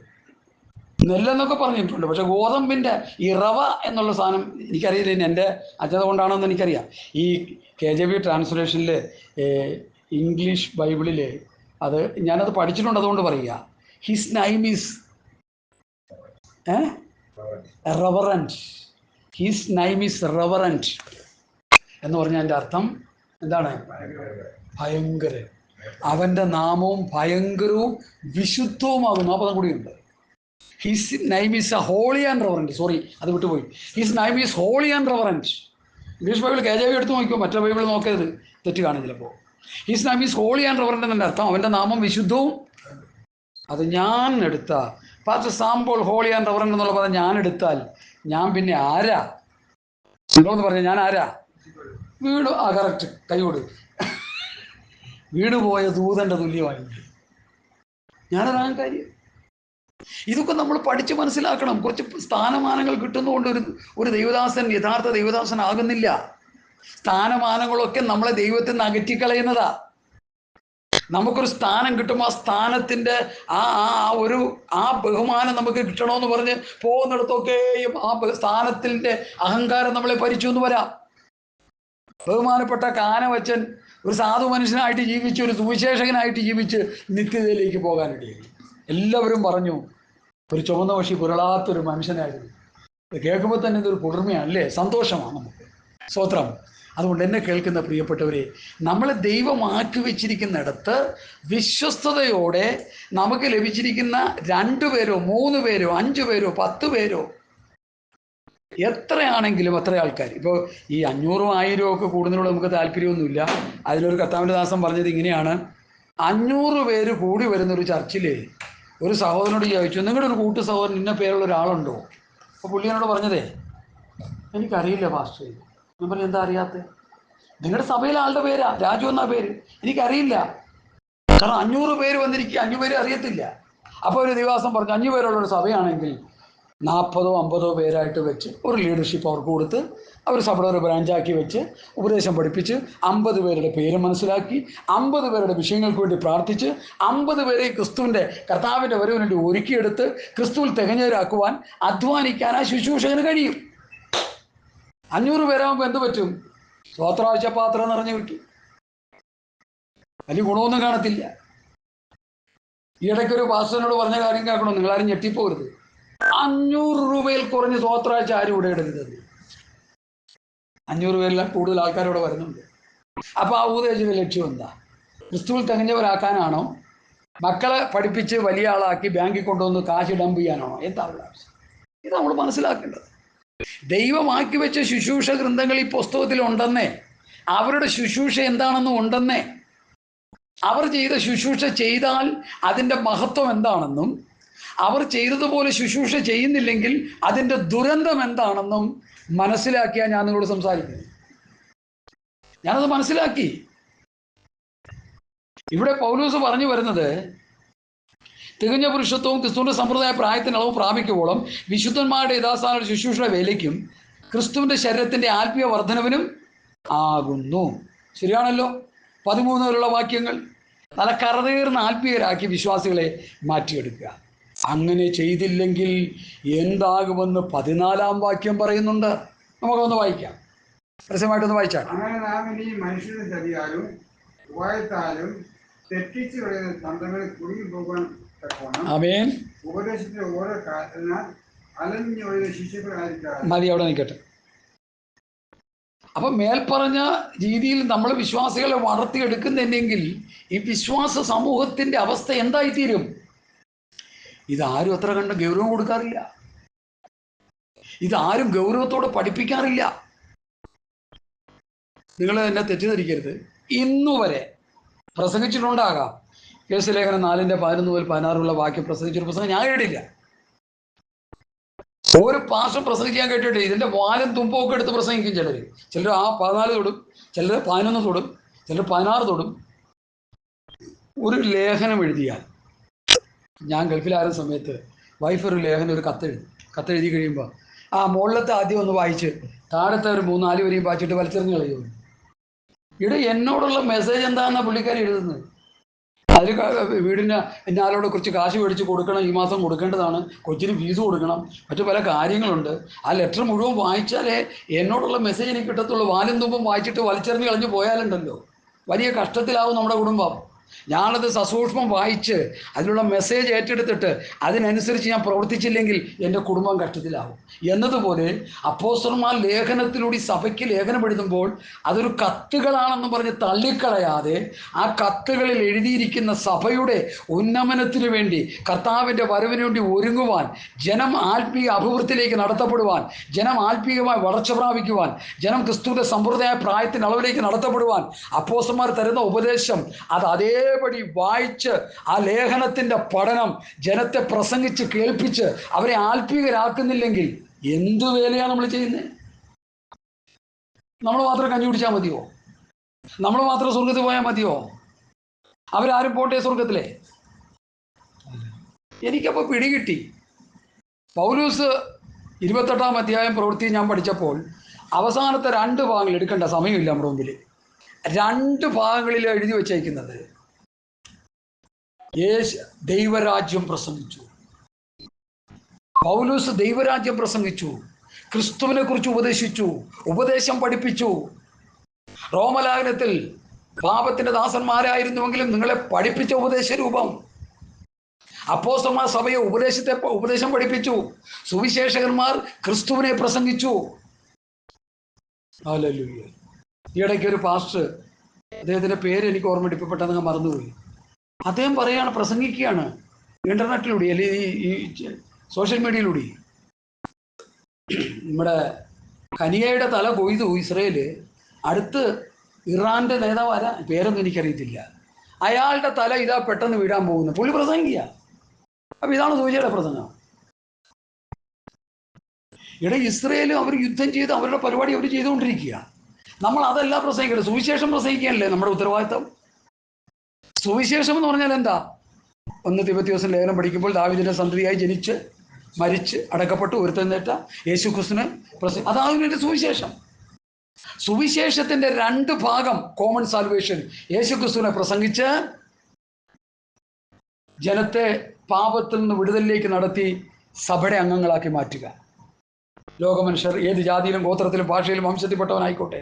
നെല്ലെന്നൊക്കെ പറഞ്ഞിട്ടുണ്ട്. പക്ഷെ ഗോതമ്പിൻ്റെ ഈ റവ എന്നുള്ള സാധനം എനിക്കറിയില്ല. ഇനി എൻ്റെ അജ്ഞത കൊണ്ടാണെന്ന് എനിക്കറിയാം. ഈ KJV ട്രാൻസ്ലേഷനിൽ ഇംഗ്ലീഷ് ബൈബിളിൽ അത് ഞാനത് പഠിച്ചിട്ടുണ്ട്, അതുകൊണ്ട് പറയുക. His name is reverend. His name is reverend എന്ന് പറഞ്ഞാൽ എൻ്റെ അർത്ഥം എന്താണ്? ഭയങ്കര. അവൻ്റെ നാമവും ഭയങ്കരവും വിശുദ്ധവുമാകുന്നു. ആ പദം കൂടിയുണ്ട്. His name is a holy and reverend. Sorry, അത് വിട്ടുപോയി. His name is holy and reverend. English Bible KJV എടുത്ത് നോക്കിയോ, മറ്റേ ബൈബിൾ നോക്കരുത്, തെറ്റ് കാണും ചിലപ്പോൾ. His name is holy and reverend എന്നതിൻ്റെ അർത്ഥം അവൻ്റെ നാമം വിശുദ്ധവും. അത് ഞാൻ എടുത്ത പാസ്റ്റർ സാമ്പോൾ ഹോളി ആൻഡ് റെവറൻറ്റ് എന്നുള്ള പദം ഞാൻ എടുത്താൽ ഞാൻ പിന്നെ ആരാ? നിങ്ങളൊന്ന് പറഞ്ഞാൽ ഞാൻ ആരാ? വീട്. ആ കറക്റ്റ്, കൈയോട്. വീട് പോയ ദൂതൻ്റെ തുല്യമായി ഞാനതാണ് കാര്യം. ഇതൊക്കെ നമ്മൾ പഠിച്ച് മനസ്സിലാക്കണം. കുറച്ച് സ്ഥാനമാനങ്ങൾ കിട്ടുന്നതുകൊണ്ട് ഒരു ദൈവദാസൻ യഥാർത്ഥ ദൈവദാസനാകുന്നില്ല. സ്ഥാനമാനങ്ങളൊക്കെ നമ്മളെ ദൈവത്തിൽ നിന്ന് അകറ്റിക്കളയുന്നതാ. നമുക്കൊരു സ്ഥാനം കിട്ടുമ്പോൾ ആ സ്ഥാനത്തിൻ്റെ ആ ബഹുമാനം നമുക്ക് കിട്ടണമെന്ന് പറഞ്ഞ് പോകുന്നിടത്തൊക്കെയും ആ സ്ഥാനത്തിൻ്റെ അഹങ്കാരം നമ്മളെ ഭരിച്ചു എന്ന് വരാം. ബഹുമാനപ്പെട്ട കാനവച്ചൻ ഒരു സാധു മനുഷ്യനായിട്ട് ജീവിച്ച്, ഒരു സുവിശേഷകനായിട്ട് ജീവിച്ച് നിത്യതയിലേക്ക് പോകാനിടയായി. എല്ലാവരും പറഞ്ഞു ഒരു ചുവന്ന പക്ഷി പുരളാത്തൊരു മനുഷ്യനായിരുന്നു. ഇത് കേൾക്കുമ്പോൾ തന്നെ ഇതൊരു കുളിർമയാണല്ലേ, സന്തോഷമാണ് നമുക്ക്. സ്തോത്രം. അതുകൊണ്ട് എന്നെ കേൾക്കുന്ന പ്രിയപ്പെട്ടവരെ, നമ്മളെ ദൈവം ആക്കി വെച്ചിരിക്കുന്നിടത്ത് വിശ്വസ്തയോടെ നമുക്ക് ലഭിച്ചിരിക്കുന്ന 2 പേരോ 3 പേരോ 5 പേരോ 10 പേരോ എത്രയാണെങ്കിലും അത്ര ആൾക്കാർ. ഇപ്പോൾ ഈ 500 1000 ഒക്കെ കൂടുന്നതിനോട് നമുക്ക് താല്പര്യമൊന്നുമില്ല. അതിലൊരു കർത്താവിൻ്റെ ദാസൻ പറഞ്ഞത് ഇങ്ങനെയാണ്: 500 പേര് കൂടി വരുന്നൊരു ചർച്ചിൽ ഒരു സഹോദരനോട് ചോദിച്ചു, നിങ്ങളുടെ ഒരു കൂട്ടു സഹോദരൻ ഇന്ന പേരുള്ള ഒരാളുണ്ടോ? അപ്പോൾ പുള്ളിയോട് പറഞ്ഞതേ, എനിക്കറിയില്ല പാസ്റ്റർ. ഞാൻ പറഞ്ഞു, എന്താ അറിയാത്തത്? നിങ്ങളുടെ സഭയിലെ ആളുടെ പേരാ, രാജു എന്നാ പേര്. എനിക്കറിയില്ല, കാരണം 500 പേര് വന്നിരിക്കുക, 5 പേര് അറിയത്തില്ല. അപ്പോൾ ഒരു ദിവസം പറഞ്ഞു, 5 പേരുള്ളൊരു സഭയാണെങ്കിൽ 40 50 പേരായിട്ട് വെച്ച് ഒരു ലീഡർഷിപ്പ് അവർക്ക് കൊടുത്ത് അവർ സഭയുടെ ഒരു ബ്രാഞ്ചാക്കി വെച്ച് ഉപദേശം പഠിപ്പിച്ച് 50 പേരുടെ പേര് മനസ്സിലാക്കി 50 പേരുടെ വിഷയങ്ങൾക്ക് വേണ്ടി പ്രാർത്ഥിച്ച് 50 പേരെ ക്രിസ്തുവിൻ്റെ കർത്താവിൻ്റെ വരവിന് വേണ്ടി ഒരുക്കിയെടുത്ത് ക്രിസ്തുവിൽ തികഞ്ഞവരാക്കുവാൻ അധ്വാനിക്കാൻ ആ ശുശ്രൂഷകന് കഴിയും. 500 പേരാകുമ്പോൾ എന്ത് പറ്റും? സ്വത്രാഴ്ച പാത്രം നിറഞ്ഞു കിട്ടും. വലിയ ഗുണമൊന്നും കാണത്തില്ല. ഈ ഇടയ്ക്കൊരു പാസ്റ്ററിനോട് പറഞ്ഞ കാര്യം കേൾക്കണം, നിങ്ങളാരും ഞെട്ടിപ്പോരുത്. 500 രൂപയിൽ കുറഞ്ഞ് സ്വത്രാഴ്ച ആരും ഇവിടെ ഇടരുത്. 500 പേരിൽ കൂടുതൽ ആൾക്കാരിവിടെ വരുന്നുണ്ട്. അപ്പോൾ ആ ഉപദേശിച്ച ലക്ഷ്യം എന്താ? ക്രിസ്തുവിൽ തികഞ്ഞവരാക്കാനാണോ? മക്കളെ പഠിപ്പിച്ച് വലിയ ആളാക്കി ബാങ്കിൽ കൊണ്ടുവന്ന് കാശ് ഡംപ് ചെയ്യാനാണോ? എന്താ ആവശ്യം? ഇത് നമ്മൾ മനസ്സിലാക്കേണ്ടത്. ദൈവമാക്കി വെച്ച ശുശ്രൂഷ ഗ്രന്ഥങ്ങൾ ഈ പുസ്തകത്തിൽ ഉണ്ടെന്നേ, അവരുടെ ശുശ്രൂഷ എന്താണെന്നും ഉണ്ടെന്നേ, അവർ ചെയ്ത ശുശ്രൂഷ ചെയ്താൽ അതിൻ്റെ മഹത്വം എന്താണെന്നും അവർ ചെയ്തതുപോലെ ശുശ്രൂഷ ചെയ്യുന്നില്ലെങ്കിൽ അതിൻ്റെ ദുരന്തം എന്താണെന്നും മനസ്സിലാക്കിയാണ് ഞാൻ നിങ്ങളോട് സംസാരിക്കുന്നത്. ഞാനത് മനസ്സിലാക്കി. ഇവിടെ പൗലോസ് പറഞ്ഞു വരുന്നത്, തികഞ്ഞ പുരുഷത്വവും ക്രിസ്തുവിൻ്റെ സമ്പ്രദായ പ്രായത്തിന് അളവ് പ്രാപിക്കുമ്പോഴും വിശുദ്ധന്മാരുടെ യഥാസ്ഥാന ശുശ്രൂഷയുടെ വേലയ്ക്കും ക്രിസ്തുവിൻ്റെ ശരീരത്തിൻ്റെ ആത്മീയ വർധനവിനും ആകുന്നു. ശരിയാണല്ലോ? 13 വരെയുള്ള വാക്യങ്ങൾ നല്ല കറതേർന്ന ആത്മീയരാക്കി വിശ്വാസികളെ മാറ്റിയെടുക്കുക. അങ്ങനെ ചെയ്തില്ലെങ്കിൽ എന്താകുമെന്ന് 14-ാം വാക്യം പറയുന്നുണ്ട്. നമുക്കൊന്ന് വായിക്കാം, രസമായിട്ടൊന്ന് വായിച്ചാൽ. അങ്ങനെ നാം ഇനി മനുഷ്യരുടെ ചതിയാലും ഉപായത്താലും തെറ്റിച്ച് കളയുന്ന തന്ത്രങ്ങളിൽ കുടുങ്ങി പോകാൻ തക്കോണം ആമേൻ. ഉപദേശത്തിന്റെ ഓരോ കാരണ അലഞ്ഞൊഴിയ ശിഷ്യകളായിരിക്കാം. മതി, അവിടെ നിൽക്കട്ടെ. അപ്പം മേൽപ്പറഞ്ഞ രീതിയിൽ നമ്മൾ വിശ്വാസികളെ വളർത്തിയെടുക്കുന്നെങ്കിൽ ഈ വിശ്വാസ സമൂഹത്തിൻ്റെ അവസ്ഥ എന്തായിത്തീരും? ഇതാരും അത്ര കണ്ട് ഗൗരവം കൊടുക്കാറില്ല. ഇതാരും ഗൗരവത്തോടെ പഠിപ്പിക്കാറില്ല. നിങ്ങൾ എന്നെ തെറ്റിദ്ധരിക്കരുത്. ഇന്നുവരെ പ്രസംഗിച്ചിട്ടുണ്ടാകാം. കേസ് ലേഖനം 4:11 മുതൽ 16 വാക്യം പ്രസംഗിച്ചൊരു പ്രസംഗം ഞാൻ കേട്ടില്ല. ഒരു പാസ്റ്റർ പ്രസംഗിക്കാൻ കേട്ടിട്ട് ഇതിൻ്റെ വാലും തുമ്പൊക്കെ എടുത്ത് പ്രസംഗിക്കും. ചിലർ ആ 14 തൊടും, ചിലർ 11 തൊടും, ചിലർ 16 തൊടും. ഒരു ലേഖനം എഴുതിയാൽ, ഞാൻ ഗൾഫിലായിരുന്ന സമയത്ത് വൈഫ് ഒരു ലേഖനം, ഒരു കത്തെഴുതി കഴിയുമ്പോൾ ആ മുകളിലത്തെ ആദ്യം ഒന്ന് വായിച്ച് താഴത്തെ ഒരു 3-4 വരെയും വായിച്ചിട്ട് വലിച്ചെറിഞ്ഞ് കളയുമോ? ഇവിടെ എന്നോടുള്ള മെസ്സേജ് എന്താണെന്നാണ് പുള്ളിക്കാരി എഴുതുന്നത്. അതിൽ വീടിന് പിന്നാലോട് കുറച്ച് കാശ് മേടിച്ച് കൊടുക്കണം, ഈ മാസം കൊടുക്കേണ്ടതാണ്, കൊച്ചിന് ഫീസ് കൊടുക്കണം, മറ്റു പല കാര്യങ്ങളുണ്ട്. ആ ലെറ്റർ മുഴുവൻ വായിച്ചാലേ എന്നോടുള്ള മെസ്സേജ് എനിക്ക് കിട്ടത്തുള്ളൂ. വാലും തുമ്പും വായിച്ചിട്ട് വലിച്ചെറിഞ്ഞ് കളഞ്ഞ് പോയാലുണ്ടല്ലോ വലിയ കഷ്ടത്തിലാവും നമ്മുടെ കുടുംബം. ഞാനത് സസൂക്ഷ്മം വായിച്ച് അതിലുള്ള മെസ്സേജ് ഏറ്റെടുത്തിട്ട് അതിനനുസരിച്ച് ഞാൻ പ്രവർത്തിച്ചില്ലെങ്കിൽ എൻ്റെ കുടുംബം കഷ്ടത്തിലാവും. എന്നതുപോലെ അപ്പോസ്തലന്മാർ ലേഖനത്തിലൂടെ സഭയ്ക്ക് ലേഖനം എഴുതുമ്പോൾ അതൊരു കത്തുകളാണെന്ന് പറഞ്ഞ് തള്ളിക്കളയാതെ ആ കത്തുകളിൽ എഴുതിയിരിക്കുന്ന സഭയുടെ ഉന്നമനത്തിനു വേണ്ടി, കർത്താവിൻ്റെ വരവിന് വേണ്ടി ഒരുങ്ങുവാൻ, ജനം ആത്മീയ അഭിവൃദ്ധിയിലേക്ക് നടത്തപ്പെടുവാൻ, ജനം ആത്മീയമായി വളർച്ച പ്രാപിക്കുവാൻ, ജനം ക്രിസ്തുവിൻ്റെ സമ്പ്രദായ പ്രായത്തിൻ്റെ അളവിലേക്ക് നടത്തപ്പെടുവാൻ അപ്പോസ്തലന്മാർ തരുന്ന ഉപദേശം അത് അതേപടി വായിച്ച് ആ ലേഖനത്തിൻ്റെ പഠനം ജനത്തെ പ്രസംഗിച്ച് കേൾപ്പിച്ച് അവരെ ആത്മീയരാക്കുന്നില്ലെങ്കിൽ എന്തു വേലയാണ് നമ്മൾ ചെയ്യുന്നത്? നമ്മൾ മാത്രം കഞ്ഞി കുടിച്ചാൽ മതിയോ? നമ്മൾ മാത്രം സ്വർഗത്തിൽ പോയാൽ മതിയോ? അവരാരും പോട്ടെ സ്വർഗത്തിലെ? എനിക്കപ്പോൾ പിടികിട്ടി. പൗലൂസ് 28-ാം അധ്യായം പ്രവൃത്തി ഞാൻ പഠിച്ചപ്പോൾ അവസാനത്തെ 2 ഭാഗങ്ങൾ എടുക്കേണ്ട സമയമില്ല നമ്മുടെ മുമ്പിൽ. 2 ഭാഗങ്ങളിൽ എഴുതി വച്ചേക്കുന്നത് ദൈവരാജ്യം പ്രസംഗിച്ചു. പൗലൂസ് ദൈവരാജ്യം പ്രസംഗിച്ചു, ക്രിസ്തുവിനെ കുറിച്ച് ഉപദേശിച്ചു, ഉപദേശം പഠിപ്പിച്ചു. റോമലേഖനത്തിൽ പാപത്തിന്റെ ദാസന്മാരായിരുന്നുവെങ്കിലും നിങ്ങളെ പഠിപ്പിച്ച ഉപദേശ രൂപം. അപ്പോസ്തലന്മാർ സഭയെ ഉപദേശം പഠിപ്പിച്ചു. സുവിശേഷകന്മാർ ക്രിസ്തുവിനെ പ്രസംഗിച്ചു. ഹല്ലേലൂയ. ഈയിടയ്ക്ക് ഒരു പാസ്റ്റർ, അദ്ദേഹത്തിന്റെ പേര് എനിക്ക് ഓർമ്മ പെട്ടെന്ന് മറന്നുപോയി, അദ്ദേഹം പറയാണ്, പ്രസംഗിക്കുകയാണ് ഇന്റർനെറ്റിലൂടെ അല്ലെങ്കിൽ ഈ സോഷ്യൽ മീഡിയയിലൂടെ. നമ്മുടെ കനിയയുടെ തല കൊയ്തു ഇസ്രയേല്. അടുത്ത് ഇറാന്റെ നേതാവ് ആരാ, പേരൊന്നും എനിക്കറിയത്തില്ല, അയാളുടെ തല ഇതാ പെട്ടെന്ന് വീഴാൻ പോകുന്നു. പുള്ളി പ്രസംഗിക്കുക. അപ്പൊ ഇതാണ് സൂചിയുടെ പ്രസംഗം. ഇവിടെ ഇസ്രയേലും അവർ യുദ്ധം ചെയ്ത് അവരുടെ പരിപാടി അവർ ചെയ്തുകൊണ്ടിരിക്കുക. നമ്മൾ അതല്ല പ്രസംഗിക്കരുത്, സുവിശേഷം പ്രസംഗിക്കാനല്ലേ നമ്മുടെ ഉത്തരവാദിത്തം. സുവിശേഷം എന്ന് പറഞ്ഞാൽ എന്താ? 1 തിമോഥെയോസ് ലേഖനം പഠിക്കുമ്പോൾ ദാവീദിന്റെ സന്തതിയായി ജനിച്ച് മരിച്ച് അടക്കപ്പെട്ടു ഉയർത്തെഴുന്നേറ്റ യേശുക്രിസ്തുവിനെ അതാണ് എൻ്റെ സുവിശേഷം. സുവിശേഷത്തിന്റെ 2 ഭാഗം, കോമൺ സാൽവേഷൻ, യേശുക്രിസ്തുവിനെ പ്രസംഗിച്ച് ജനത്തെ പാപത്തിൽ നിന്ന് വിടുതലിലേക്ക് നടത്തി സഭയുടെ അംഗങ്ങളാക്കി മാറ്റുക. ലോകമനുഷ്യർ ഏത് ജാതിയിലും ഗോത്രത്തിലും ഭാഷയിലും വംശത്തിൽപ്പെട്ടവനായിക്കോട്ടെ,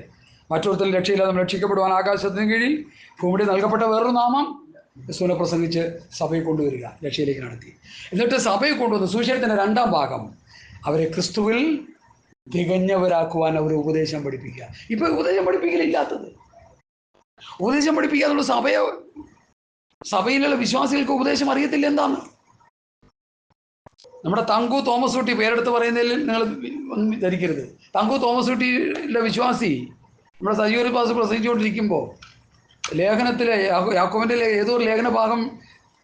മറ്റൊരുത്തരും രക്ഷയില്ലാതെ രക്ഷിക്കപ്പെടുവാൻ ആകാശത്തിന് കീഴിൽ ഭൂമിയുടെ നൽകപ്പെട്ട വേറൊരു നാമം ക്രിസ്തുവിനെ പ്രസംഗിച്ച് സഭയെ കൊണ്ടുവരിക, രക്ഷയിലേക്ക് നടത്തി. എന്നിട്ട് സഭയെ കൊണ്ടുവന്ന് സുവിശേഷത്തിൻ്റെ 2-ാം ഭാഗം അവരെ ക്രിസ്തുവിൽ തികഞ്ഞവരാക്കുവാൻ അവർ ഉപദേശം പഠിപ്പിക്കുക. ഇപ്പൊ ഉപദേശം പഠിപ്പിക്കലില്ലാത്തത്. ഉപദേശം പഠിപ്പിക്കാതുള്ള സഭയിലുള്ള വിശ്വാസികൾക്ക് ഉപദേശം അറിയത്തില്ല എന്താണ്. നമ്മുടെ തങ്കു തോമസ് കുട്ടി, പേരെടുത്ത് പറയുന്നതിൽ നിങ്ങൾ ഒന്നും ധരിക്കരുത്. തങ്കു തോമസ് കുട്ടിയുടെ വിശ്വാസി നമ്മുടെ സജീവ പാസ് പ്രസംഗിച്ചുകൊണ്ടിരിക്കുമ്പോൾ ലേഖനത്തിലെ യാക്കോബിന്റെ ഏതോ ഒരു ലേഖന ഭാഗം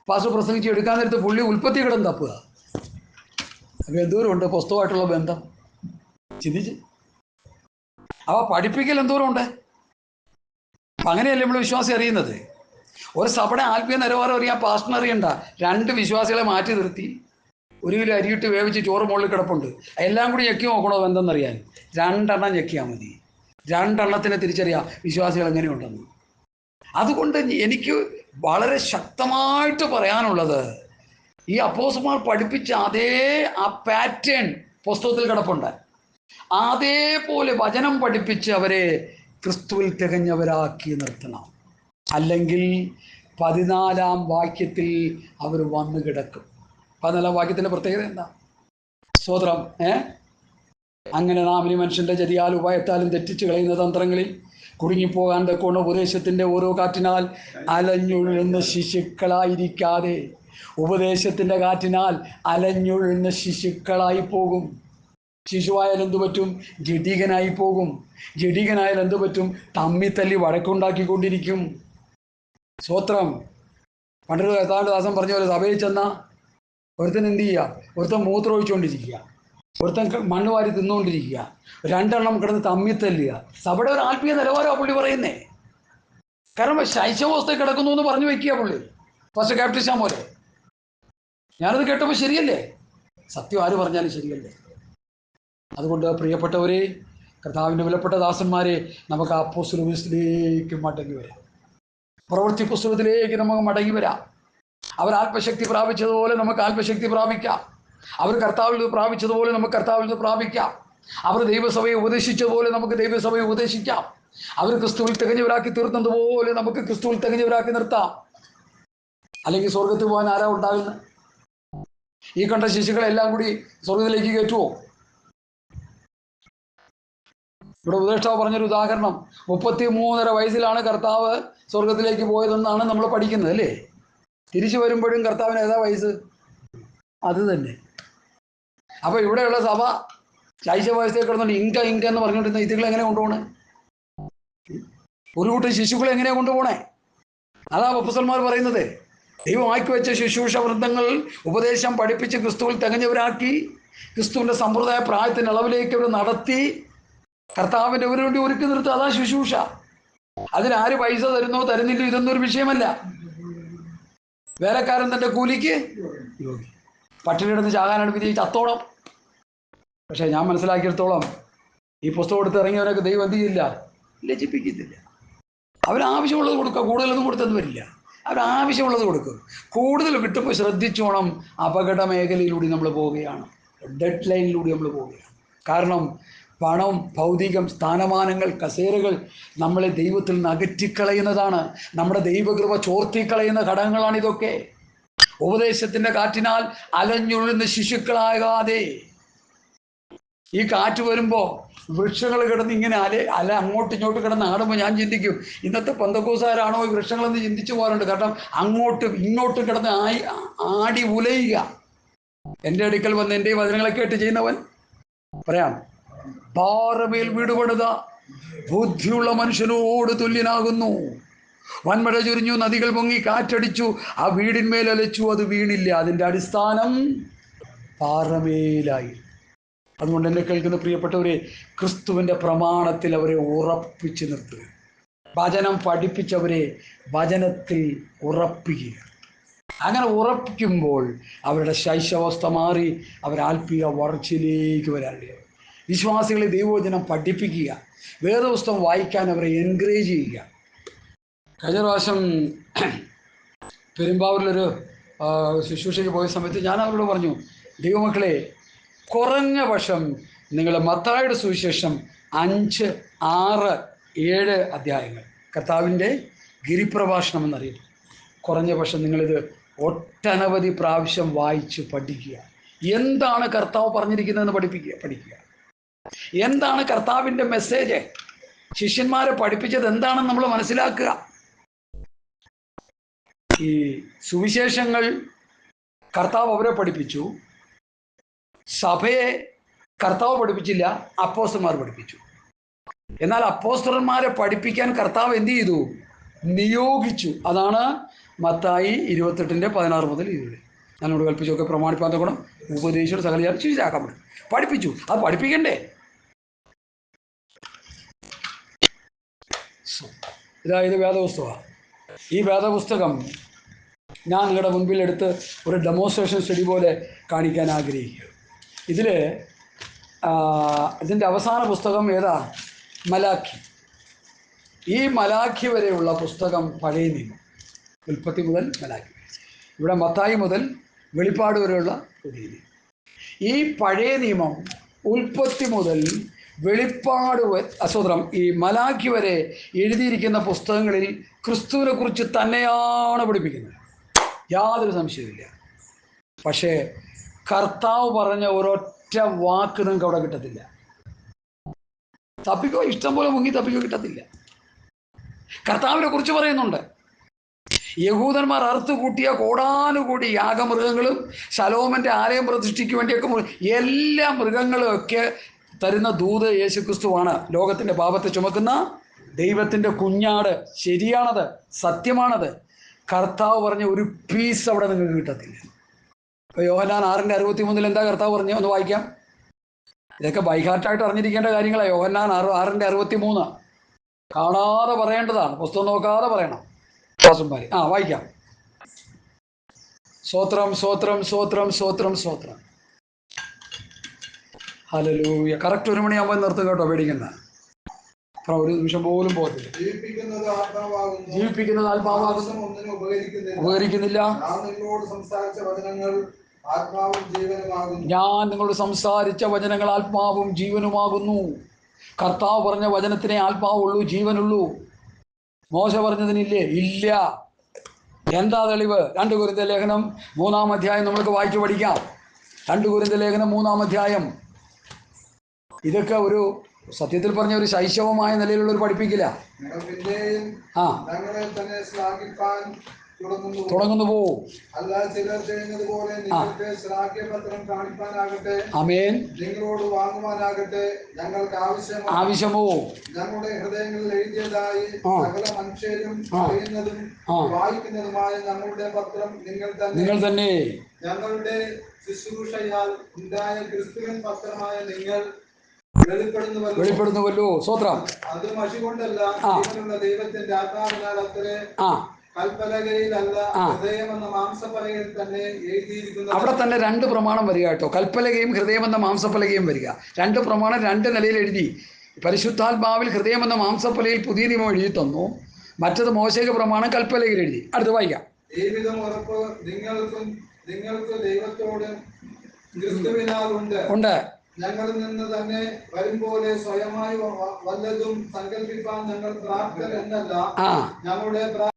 പാസ് പ്രസംഗിച്ച് എടുക്കാൻ നേരത്ത് പുള്ളി ഉൽപ്പത്തി കിടന്ന് തപ്പുക. അപ്പം എന്തോരമുണ്ട് പുസ്തകമായിട്ടുള്ള ബന്ധം ചിന്തിച്ച്. അവ പഠിപ്പിക്കൽ എന്തോരമുണ്ട്. അപ്പം അങ്ങനെയല്ലേ നമ്മൾ വിശ്വാസി അറിയുന്നത്. ഒരു സഭയുടെ ആത്മീയ നിലവാരം അറിയാൻ പാസ്റ്ററിന് അറിയണ്ട. 2 വിശ്വാസികളെ മാറ്റി നിർത്തി 1 കിലോ അരിയിട്ട് വേവിച്ച് ചോറ് മുകളിൽ കിടപ്പുണ്ട്, എല്ലാം കൂടി ഞെക്കി നോക്കണോ എന്തെന്നറിയാൻ? 2 എണ്ണം ഞെക്കിയാൽ മതി. 2 എണ്ണത്തിനെ തിരിച്ചറിയാം വിശ്വാസികൾ എങ്ങനെയുണ്ടെന്ന്. അതുകൊണ്ട് എനിക്ക് വളരെ ശക്തമായിട്ട് പറയാനുള്ളത്, ഈ അപ്പോസ്തലന്മാർ പഠിപ്പിച്ച അതേ ആ പാറ്റേൺ പുസ്തകത്തിൽ കിടപ്പുണ്ട്. അതേപോലെ വചനം പഠിപ്പിച്ച് അവരെ ക്രിസ്തുവിൽ തികഞ്ഞവരാക്കി നിർത്തണം. അല്ലെങ്കിൽ 14-ാം വാക്യത്തിൽ അവർ വന്നു കിടക്കും. 14-ാം വാക്യത്തിൻ്റെ പ്രത്യേകത എന്താ? സ്തോത്രം. അങ്ങനെ നാം ഈ മനുഷ്യന്റെ ചതിയാൽ ഉപായത്താലും തെറ്റിച്ച് കളയുന്ന തന്ത്രങ്ങളിൽ കുടുങ്ങിപ്പോകാൻ തക്കോണ ഉപദേശത്തിന്റെ ഓരോ കാറ്റിനാൽ അലഞ്ഞൊഴുന്ന ശിശുക്കളായിരിക്കാതെ, ഉപദേശത്തിന്റെ കാറ്റിനാൽ അലഞ്ഞൊഴുന്ന ശിശുക്കളായി പോകും. ശിശുവായാൽ എന്തു പറ്റും? ജഡികനായി പോകും. ജഡികനായാൽ എന്തു പറ്റും? തമ്മിത്തല്ലി വഴക്കുണ്ടാക്കിക്കൊണ്ടിരിക്കും. സ്വത്രം. പണ്ടൊരു കർത്താവിന്റെ പറഞ്ഞ പോലെ സഭയിൽ ചെന്ന ഒരുത്തൻ എന്ത് ചെയ്യുക? ഒരുത്തൻ മൂത്രം ഒഴിച്ചുകൊണ്ടിരിക്കുക, ഒരുത്തൻ മണ്ണ് വാരി തിന്നുകൊണ്ടിരിക്കുക, 2 എണ്ണം കിടന്ന് തമ്മിത്തല്ലുക. സഭയുടെ ഒരു ആത്മീയ നിലവാരമാണ് പുള്ളി പറയുന്നേ. കാരണം ശൈശവാവസ്ഥയിൽ കിടക്കുന്നു എന്ന് പറഞ്ഞു വെക്കുക പുള്ളി, ഫസ്റ്റ് ക്യാപ്റ്റിസം പോലെ. ഞാനത് കേട്ടപ്പോൾ ശരിയല്ലേ? സത്യം ആര് പറഞ്ഞാലും ശരിയല്ലേ? അതുകൊണ്ട് പ്രിയപ്പെട്ടവരെ, കർത്താവിൻ്റെ വിലപ്പെട്ട ദാസന്മാരെ, നമുക്ക് അപ്പോസ്തലത്തിലേക്ക് മടങ്ങി വരാം. പ്രവൃത്തി പുസ്തകത്തിലേക്ക് നമുക്ക് മടങ്ങി വരാം. അവർ ആത്മശക്തി പ്രാപിച്ചതുപോലെ നമുക്ക് ആത്മശക്തി പ്രാപിക്കാം. അവർ കർത്താവിൽ നിന്ന് പ്രാപിച്ചതുപോലെ നമുക്ക് കർത്താവിൽ നിന്ന് പ്രാപിക്കാം. അവർ ദൈവസഭയെ ഉപദേശിച്ചതുപോലെ നമുക്ക് ദൈവസഭയെ ഉപദേശിക്കാം. അവർ ക്രിസ്തുവിൽ തികഞ്ഞവരാക്കി തീർന്നതുപോലെ നമുക്ക് ക്രിസ്തുവിൽ തികഞ്ഞവരാക്കി നിർത്താം. അല്ലെങ്കിൽ സ്വർഗത്തിൽ പോകാൻ ആരാ ഉണ്ടാകുന്നത്? ഈ കണ്ട ശിശുക്കളെല്ലാം കൂടി സ്വർഗത്തിലേക്ക് കയറ്റുമോ? ഇവിടെ ഉപദേഷ്ടാവ് പറഞ്ഞൊരു ഉദാഹരണം, 33.5 വയസ്സിലാണ് കർത്താവ് സ്വർഗത്തിലേക്ക് പോയതെന്നാണ് നമ്മൾ പഠിക്കുന്നത് അല്ലേ? തിരിച്ചു വരുമ്പോഴും കർത്താവിന് ഏതാ വയസ്സ്? അത് തന്നെ. അപ്പൊ ഇവിടെയുള്ള സഭ ശൈശവ വയസ്സേക്ക് കിടന്നുകൊണ്ട് ഇങ്ക എന്ന് പറഞ്ഞുകൊണ്ടിരുന്ന ഇതികളെ എങ്ങനെ കൊണ്ടുപോകണേ? ഒരു കൂട്ടം ശിശുക്കളെ എങ്ങനെയാ കൊണ്ടുപോകണേ? അതാ അപ്പോസ്തലന്മാർ പറയുന്നത്. ദൈവം ആക്കി വെച്ച ശുശ്രൂഷ വൃന്ദങ്ങൾ ഉപദേശം പഠിപ്പിച്ച് ക്രിസ്തുവിൽ തികഞ്ഞവരാക്കി ക്രിസ്തുവിന്റെ സമ്പ്രദായ പ്രായത്തിന്റെ അളവിലേക്ക് അവർ നടത്തി കർത്താവിന്റെ ഒരു വേണ്ടി ഒരുക്കി നിർത്തുക. അതാ ശുശ്രൂഷ. അതിനാര് പൈസ തരുന്നോ തരുന്നില്ലോ ഇതൊന്നും ഒരു വിഷയമല്ല. വേലക്കാരൻ തന്റെ കൂലിക്ക് യോഗ്യൻ. പട്ടിണി കിടന്ന് ചാകാനാണ് വിധി, ചത്തോളം. പക്ഷേ ഞാൻ മനസ്സിലാക്കിയെടുത്തോളം ഈ പുസ്തകം എടുത്ത് ഇറങ്ങിയവരൊക്കെ ദൈവം എന്ത് ചെയ്യില്ല, ലജ്ജിപ്പിക്കത്തില്ല. അവരാവശ്യമുള്ളത് കൊടുക്കുക, കൂടുതലൊന്നും കൊടുത്തെന്ന് വരില്ല. അവരാവശ്യമുള്ളത് കൊടുക്കും. കൂടുതൽ കിട്ടുമ്പോൾ ശ്രദ്ധിച്ചോണം, അപകട മേഖലയിലൂടെ നമ്മൾ പോവുകയാണ്, ഡെഡ് ലൈനിലൂടെ നമ്മൾ പോവുകയാണ്. കാരണം പണം, ഭൗതികം, സ്ഥാനമാനങ്ങൾ, കസേരകൾ നമ്മളെ ദൈവത്തിൽ നിന്ന് അകറ്റിക്കളയുന്നതാണ്. നമ്മുടെ ദൈവകൃപ ചോർത്തിക്കളയുന്ന ഘടകങ്ങളാണ് ഇതൊക്കെ. ഉപദേശത്തിൻ്റെ കാറ്റിനാൽ അലഞ്ഞുഴുന്ന ശിശുക്കളാകാതെ, ഈ കാറ്റ് വരുമ്പോൾ വൃക്ഷങ്ങൾ കിടന്ന് ഇങ്ങനെ അല അങ്ങോട്ടും ഇങ്ങോട്ടും കിടന്ന് ആടുമ്പോൾ ഞാൻ ചിന്തിക്കും, ഇന്നത്തെ പെന്തക്കോസ്തുകാരാണോ ഈ വൃക്ഷങ്ങളെന്ന് ചിന്തിച്ചു പോകാറുണ്ട്. കാരണം അങ്ങോട്ടും ഇങ്ങോട്ടും കിടന്ന് ആടി ഉലയുക. എൻ്റെ അടുക്കൽ വന്ന് എൻ്റെ വചനങ്ങളെ കേട്ട് ചെയ്യുന്നവൻ പറയാം, പാറമേൽ വീട് പണിത ബുദ്ധിയുള്ള മനുഷ്യനോട് തുല്യനാകുന്നു. വൻമഴ ചുരിഞ്ഞു, നദികൾ പൊങ്ങി, കാറ്റടിച്ചു, ആ വീടിന്മേൽ അലച്ചു, അത് വീണില്ല, അതിൻ്റെ അടിസ്ഥാനം പാറമേലായി. അതുകൊണ്ട് എന്നെ കേൾക്കുന്ന പ്രിയപ്പെട്ടവരെ, ക്രിസ്തുവിൻ്റെ പ്രമാണത്തിൽ അവരെ ഉറപ്പിച്ചു നിർത്തുക. വചനം പഠിപ്പിച്ചവരെ വചനത്തിൽ ഉറപ്പിക്കുക. അങ്ങനെ ഉറപ്പിക്കുമ്പോൾ അവരുടെ ശൈശവാവസ്ഥ മാറി അവർ ആത്മീയ വളർച്ചയിലേക്ക് വരാറുണ്ട്. വിശ്വാസികളെ ദൈവവചനം പഠിപ്പിക്കുക, വേദപുസ്തകം വായിക്കാൻ അവരെ എൻകറേജ് ചെയ്യുക. കഴിഞ്ഞ പ്രാവശ്യം പെരുമ്പാവൂരിലൊരു ശുശ്രൂഷയ്ക്ക് പോയ സമയത്ത് ഞാൻ അവരോട് പറഞ്ഞു, ദൈവമക്കളെ, കുറഞ്ഞ പക്ഷം നിങ്ങൾ മത്തായിയുടെ സുവിശേഷം 5, 6, 7 അധ്യായങ്ങൾ, കർത്താവിൻ്റെ ഗിരിപ്രഭാഷണം എന്നറിയപ്പെടും, കുറഞ്ഞ പക്ഷം നിങ്ങളിത് ഒട്ടനവധി പ്രാവശ്യം വായിച്ച് പഠിക്കുക. എന്താണ് കർത്താവ് പറഞ്ഞിരിക്കുന്നതെന്ന് പഠിക്കുക. എന്താണ് കർത്താവിൻ്റെ മെസ്സേജ്, ശിഷ്യന്മാരെ പഠിപ്പിച്ചത് എന്താണെന്ന് നമ്മൾ മനസ്സിലാക്കുക. ഈ സുവിശേഷങ്ങൾ കർത്താവ് അവരെ പഠിപ്പിച്ചു, സഭയെ കർത്താവ് പഠിപ്പിച്ചില്ല, അപ്പോസ്തലന്മാർ പഠിപ്പിച്ചു. എന്നാൽ അപ്പോസ്തലന്മാരെ പഠിപ്പിക്കാൻ കർത്താവ് എന്ത് ചെയ്തു? നിയോഗിച്ചു. അതാണ് മത്തായി 28:16 മുതൽ 20. ഞാനോട് കൽപ്പിച്ചൊക്കെ പ്രമാണിപ്പാൻ ഗുണം ഉപദേശിച്ചു സകല ശിഷ്യരാക്കാൻ പറ്റും. പഠിപ്പിച്ചു. അത് പഠിപ്പിക്കണ്ടേ? ഇതായത് വേദപുസ്തകമാണ്. ഈ വേദപുസ്തകം ഞാൻ നിങ്ങളുടെ മുൻപിൽ എടുത്ത് ഒരു ഡെമോൺസ്ട്രേഷൻ സ്റ്റഡി പോലെ കാണിക്കാൻ ആഗ്രഹിക്കുക. ഇതിൻ്റെ അവസാന പുസ്തകം ഏതാ? മലാഖി. ഈ മലാഖി വരെയുള്ള പുസ്തകം പഴയ നിയമം, ഉൽപ്പത്തി മുതൽ മലാഖി. ഇവിടെ മത്തായി മുതൽ വെളിപ്പാട് വരെയുള്ള പുതിയ നിയമം. ഈ പഴയ നിയമം ഉൽപ്പത്തി മുതൽ വെളിപ്പാട് ഈ മലാഖി വരെ എഴുതിയിരിക്കുന്ന പുസ്തകങ്ങളിൽ ക്രിസ്തുവിനെ കുറിച്ച് തന്നെയാണ് പഠിപ്പിക്കുന്നത്, യാതൊരു സംശയമില്ല. പക്ഷേ കർത്താവ് പറഞ്ഞ ഒരൊറ്റ വാക്ക് നിങ്ങൾക്ക് അവിടെ കിട്ടത്തില്ല. തപ്പിക്കോ, ഇഷ്ടം പോലെ മുങ്ങി തപ്പിക്കോ, കിട്ടത്തില്ല. കർത്താവിനെ കുറിച്ച് പറയുന്നുണ്ട്. യഹൂദന്മാർ അറുത്തു കൂട്ടിയ കോടാനുകൂടി യാഗമൃഗങ്ങളും ശലോമൻ്റെ ആലയം പ്രതിഷ്ഠയ്ക്ക് വേണ്ടിയൊക്കെ എല്ലാ മൃഗങ്ങളും ഒക്കെ തരുന്ന ദൂത് യേശുക്രിസ്തുവാണ്. ലോകത്തിൻ്റെ പാപത്തെ ചുമക്കുന്ന ദൈവത്തിൻ്റെ കുഞ്ഞാട്. ശരിയാണത്, സത്യമാണത്. കർത്താവ് പറഞ്ഞ ഒരു പീസ് അവിടെ നിങ്ങൾക്ക് കിട്ടത്തില്ല. ഇപ്പോൾ യോഹന്നാൻ 6:63 എന്താ കർത്താവ് പറഞ്ഞു? ഒന്ന് വായിക്കാം. ഇതൊക്കെ ബൈഹാർട്ടായിട്ട് അറിഞ്ഞിരിക്കേണ്ട കാര്യങ്ങളാണ്. യോഹന്നാൻ 6:63 കാണാതെ പറയേണ്ടതാണ്, പുസ്തകം നോക്കാതെ പറയണം. വായിക്കാം. സ്തോത്രം, സ്തോത്രം, സ്തോത്രം, സ്തോത്രം, സ്തോത്രം. ഹല്ലേലൂയ. കറക്റ്റ് 1 മണിയാകുമ്പോൾ നിർത്തും കേട്ടോ, പേടിക്കണ്ട. ഒരു നിമിഷം പോലും പോകത്തില്ല. ജീവിപ്പിക്കുന്നത് ആത്മാവാകുന്നു, ഉപകരിക്കുന്നില്ല. ഞാൻ നിങ്ങളോട് സംസാരിച്ച വചനങ്ങൾ ആത്മാവും ജീവനുമാകുന്നു. കർത്താവ് പറഞ്ഞ വചനത്തിനെ ആത്മാവുള്ളൂ, ജീവനുള്ളൂ. മോശ പറഞ്ഞതിനില്ലേ? ഇല്ല. എന്താ തെളിവ്? 2 കൊരിന്ത്യർ ലേഖനം 3-ാം അധ്യായം നമ്മൾക്ക് വായിച്ചു പഠിക്കാം. 2 കൊരിന്ത്യർ ലേഖനം 3-ാം അധ്യായം. ഇതൊക്കെ ഒരു സത്യത്തിൽ പറഞ്ഞ ഒരു ശൈശവമായ നിലയിലുള്ള ഒരു പഠിപ്പിക്കില്ല. തുടങ്ങുന്നു പോവും. ആമേൻ. നിങ്ങളോട് വാങ്ങുവാനാകട്ടെ ഞങ്ങൾക്ക് ആവശ്യമോ ഞങ്ങളുടെ ഹൃദയങ്ങളിൽ എഴുതിയതായി സകല മനുഷ്യരും അറിയുന്നതും വായിക്കുന്നതുമായ ഞങ്ങളുടെ പത്രം നിങ്ങൾ തന്നെ ഞങ്ങളുടെ ശുശ്രൂഷയാൽ ഉണ്ടായ ക്രിസ്തുവിൻ പത്രമായ നിങ്ങൾ വെളിപ്പെടുന്നുവല്ലോ. സ്തോത്രം. അത് മഷി കൊണ്ടല്ല, ദൈവത്തിന്റെ ആത്മാവിനാൽ അത്രേ. കൽപ്പലകയിലല്ല, ഹൃദയമെന്ന മാംസപ്പലകയിൽ തന്നെ എഴുതിയിരിക്കുന്നത്. അവിടെ തന്നെ രണ്ട് പ്രമാണം വരിക കേട്ടോ. കൽപ്പലകയും ഹൃദയമെന്ന മാംസപ്പലകയും വരിക. രണ്ട് പ്രമാണം രണ്ട് നിലയിൽ എഴുതി. പരിശുദ്ധാത്മാവിൽ ഹൃദയമെന്ന മാംസപ്പലയിൽ പുതിയ നിയമം എഴുതി തന്നു. മറ്റത് മോശയ്ക്ക് പ്രമാണം കൽപ്പലകയിൽ എഴുതി. അടുത്ത് വായിക്കാം. ജീവിതം ഉറപ്പ് നിങ്ങൾക്ക് ദൈവത്തോട് ക്രിസ്തുവിനാലുണ്ട്. ഉണ്ട്. ഞങ്ങളിൽ നിന്ന് തന്നെ വരുമ്പോലെ സ്വയമായി വല്ലതും സങ്കല്പിക്കാൻ ഞങ്ങൾ പ്രാപ്തർ എന്നല്ല, ഞങ്ങളുടെ